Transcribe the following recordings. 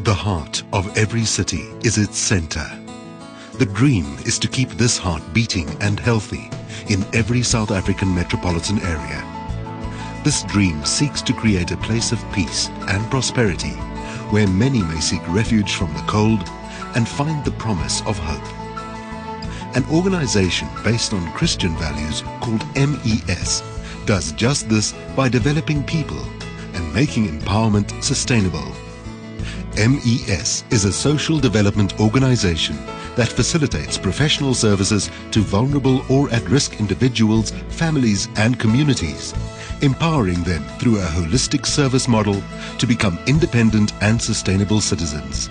The heart of every city is its center. The dream is to keep this heart beating and healthy in every South African metropolitan area. This dream seeks to create a place of peace and prosperity where many may seek refuge from the cold and find the promise of hope. An organization based on Christian values called MES does just this by developing people and making empowerment sustainable. MES is a social development organization that facilitates professional services to vulnerable or at-risk individuals, families and communities, empowering them through a holistic service model to become independent and sustainable citizens.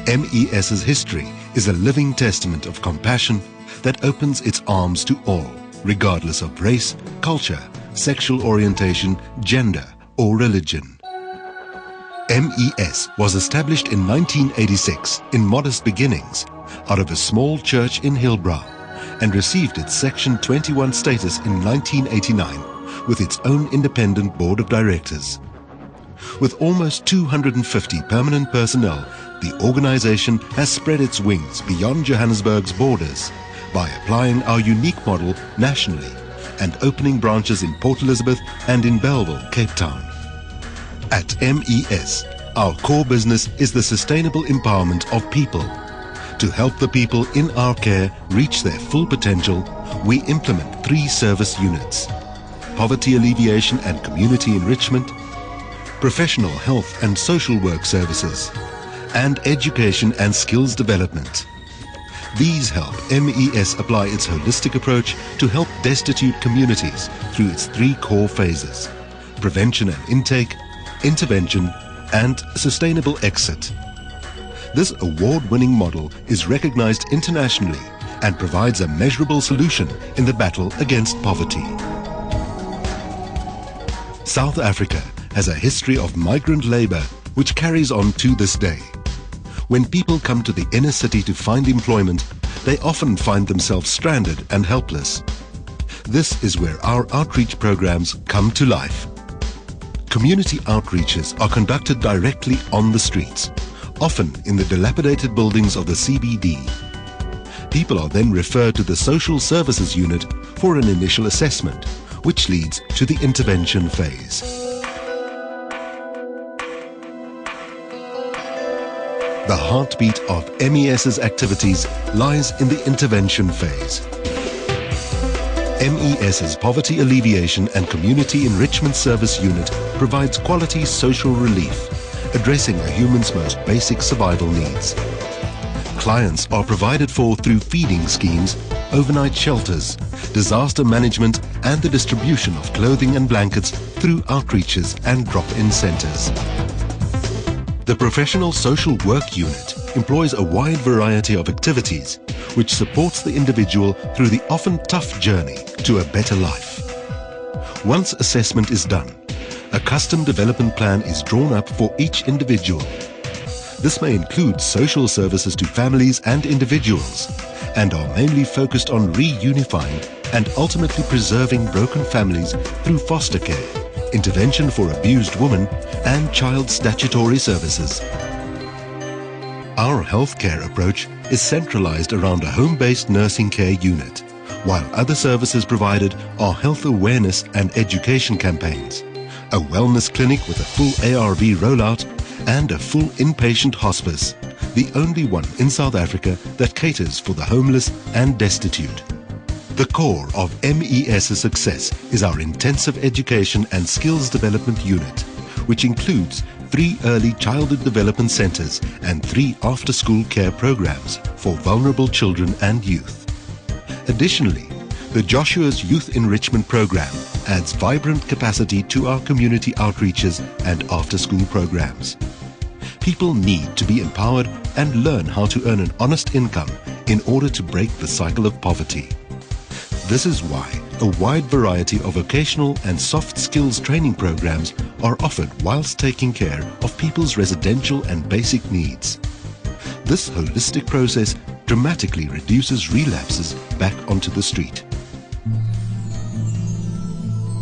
MES's history is a living testament of compassion that opens its arms to all, regardless of race, culture, sexual orientation, gender or religion. MES was established in 1986 in modest beginnings out of a small church in Hillbrow and received its Section 21 status in 1989 with its own independent board of directors. With almost 250 permanent personnel, the organization has spread its wings beyond Johannesburg's borders by applying our unique model nationally and opening branches in Port Elizabeth and in Bellville, Cape Town. At MES, our core business is the sustainable empowerment of people. To help the people in our care reach their full potential, we implement 3 service units: poverty alleviation and community enrichment, professional health and social work services, and education and skills development. These help MES apply its holistic approach to help destitute communities through its 3 core phases: prevention and intake, intervention, and sustainable exit. This award-winning model is recognized internationally and provides a measurable solution in the battle against poverty. South Africa has a history of migrant labor which carries on to this day. When people come to the inner city to find employment, they often find themselves stranded and helpless. This is where our outreach programs come to life. Community outreaches are conducted directly on the streets, often in the dilapidated buildings of the CBD. People are then referred to the Social Services Unit for an initial assessment, which leads to the intervention phase. The heartbeat of MES's activities lies in the intervention phase. MES's Poverty Alleviation and Community Enrichment Service Unit provides quality social relief, addressing a human's most basic survival needs. Clients are provided for through feeding schemes, overnight shelters, disaster management, and the distribution of clothing and blankets through outreaches and drop-in centers. The Professional Social Work Unit employs a wide variety of activities which supports the individual through the often tough journey to a better life. Once assessment is done, a custom development plan is drawn up for each individual. This may include social services to families and individuals and are mainly focused on reunifying and ultimately preserving broken families through foster care, intervention for abused women, and child statutory services. Our healthcare approach is centralized around a home-based nursing care unit, while other services provided are health awareness and education campaigns, a wellness clinic with a full ARV rollout, and a full inpatient hospice, the only one in South Africa that caters for the homeless and destitute. The core of MES's success is our intensive education and skills development unit, which includes 3 early childhood development centers and 3 after-school care programs for vulnerable children and youth. Additionally, the Joshua's Youth Enrichment Program adds vibrant capacity to our community outreaches and after-school programs. People need to be empowered and learn how to earn an honest income in order to break the cycle of poverty. This is why a wide variety of vocational and soft skills training programs are offered whilst taking care of people's residential and basic needs. This holistic process dramatically reduces relapses back onto the street.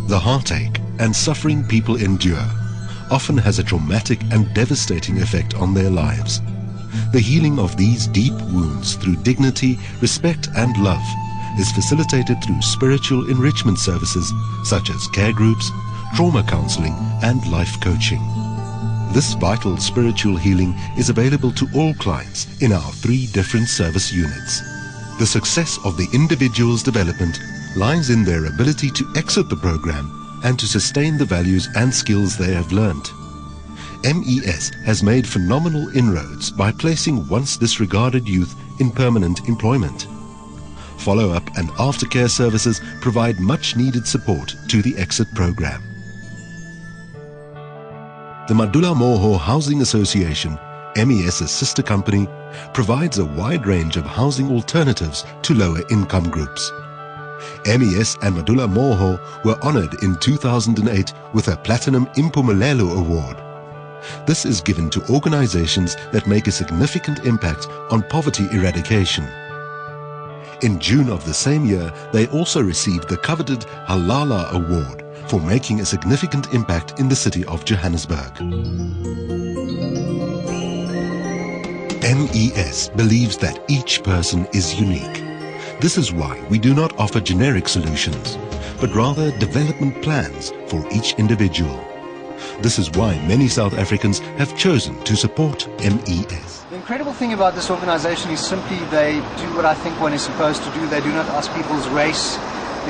The heartache and suffering people endure often has a traumatic and devastating effect on their lives. The healing of these deep wounds through dignity, respect and love is facilitated through spiritual enrichment services such as care groups, trauma counseling and life coaching. This vital spiritual healing is available to all clients in our 3 different service units. The success of the individual's development lies in their ability to exit the program and to sustain the values and skills they have learned. MES has made phenomenal inroads by placing once disregarded youth in permanent employment. Follow-up and aftercare services provide much needed support to the exit program. The Madula Moho Housing Association, MES's sister company, provides a wide range of housing alternatives to lower income groups. MES and Madula Moho were honored in 2008 with a Platinum Impumelelo Award. This is given to organizations that make a significant impact on poverty eradication. In June of the same year, they also received the coveted Halala Award for making a significant impact in the city of Johannesburg. MES believes that each person is unique. This is why we do not offer generic solutions, but rather development plans for each individual. This is why many South Africans have chosen to support MES. The incredible thing about this organization is simply they do what I think one is supposed to do. They do not ask people's race,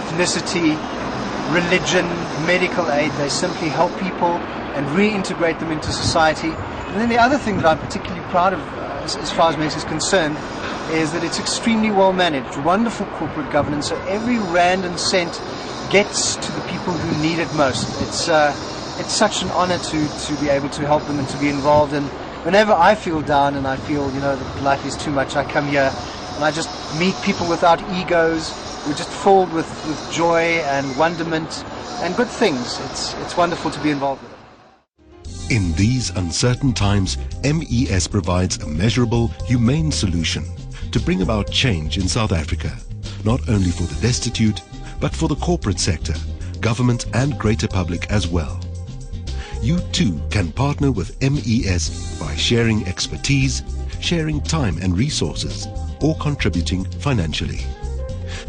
ethnicity, religion, medical aid. They simply help people and reintegrate them into society. And then the other thing that I'm particularly proud of as far as MES is concerned is that it's extremely well managed, wonderful corporate governance, so every rand and cent gets to the people who need it most. It's such an honor to be able to help them and to be involved. And whenever I feel down and I feel, that life is too much, I come here and I just meet people without egos. We're just filled with joy and wonderment and good things. It's wonderful to be involved with it. In these uncertain times, MES provides a measurable, humane solution to bring about change in South Africa, not only for the destitute, but for the corporate sector, government and greater public as well. You too can partner with MES by sharing expertise, sharing time and resources, or contributing financially.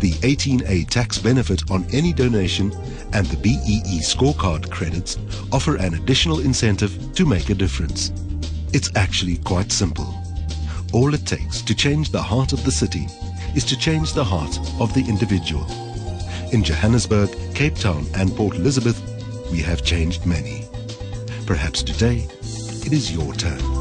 The 18A tax benefit on any donation and the BEE scorecard credits offer an additional incentive to make a difference. It's actually quite simple. All it takes to change the heart of the city is to change the heart of the individual. In Johannesburg, Cape Town and Port Elizabeth, we have changed many. Perhaps today, it is your turn.